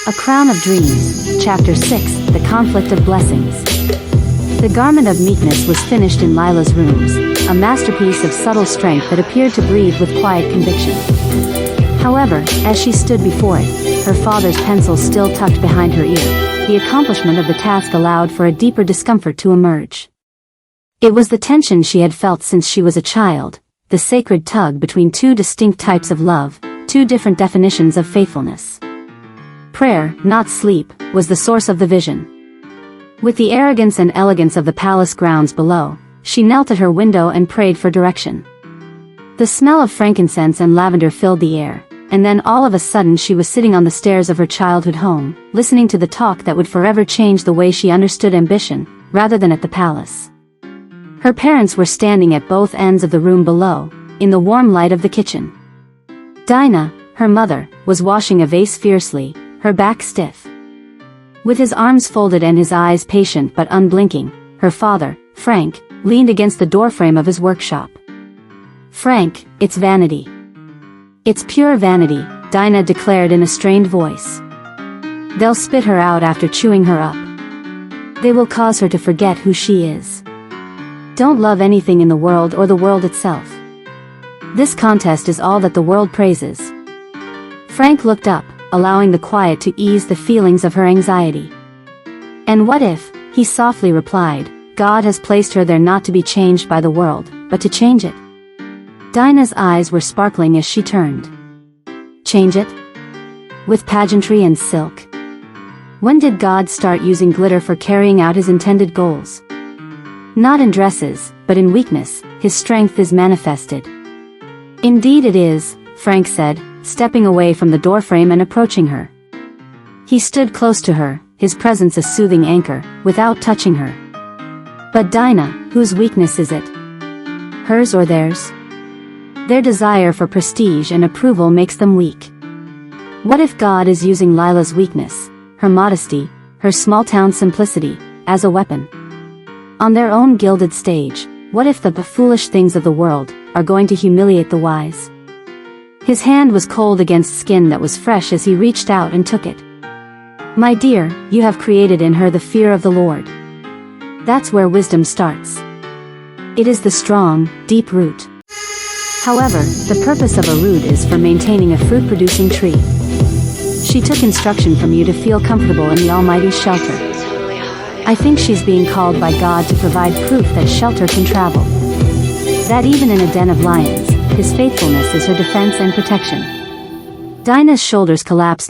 A Crown of Dreams, Chapter 6, The Conflict of Blessings. The garment of meekness was finished in Lila's rooms, a masterpiece of subtle strength that appeared to breathe with quiet conviction. However, as she stood before it, her father's pencil still tucked behind her ear, the accomplishment of the task allowed for a deeper discomfort to emerge. It was the tension she had felt since she was a child, the sacred tug between two distinct types of love, two different definitions of faithfulness. Prayer, not sleep, was the source of the vision. With the arrogance and elegance of the palace grounds below, she knelt at her window and prayed for direction. The smell of frankincense and lavender filled the air, and then all of a sudden she was sitting on the stairs of her childhood home, listening to the talk that would forever change the way she understood ambition, rather than at the palace. Her parents were standing at both ends of the room below, in the warm light of the kitchen. Dinah, her mother, was washing a vase fiercely, her back stiff. With his arms folded and his eyes patient but unblinking, her father, Frank, leaned against the doorframe of his workshop. "Frank, it's vanity. It's pure vanity," Dinah declared in a strained voice. "They'll spit her out after chewing her up. They will cause her to forget who she is. Don't love anything in the world or the world itself. This contest is all that the world praises." Frank looked up, allowing the quiet to ease the feelings of her anxiety. "And what if," he softly replied, "God has placed her there not to be changed by the world, but to change it?" Dinah's eyes were sparkling as she turned. "Change it? With pageantry and silk? When did God start using glitter for carrying out his intended goals? Not in dresses, but in weakness, his strength is manifested." "Indeed it is," Frank said, stepping away from the doorframe and approaching her. He stood close to her, his presence a soothing anchor, without touching her. "But Dinah, whose weakness is it? Hers or theirs? Their desire for prestige and approval makes them weak. What if God is using Lila's weakness, her modesty, her small-town simplicity, as a weapon? On their own gilded stage, what if the foolish things of the world are going to humiliate the wise?" His hand was cold against skin that was fresh as he reached out and took it. "My dear, you have created in her the fear of the Lord. That's where wisdom starts. It is the strong, deep root. However, the purpose of a root is for maintaining a fruit-producing tree. She took instruction from you to feel comfortable in the Almighty's shelter. I think she's being called by God to provide proof that shelter can travel. That even in a den of lions, his faithfulness is her defense and protection." Dinah's shoulders collapsed.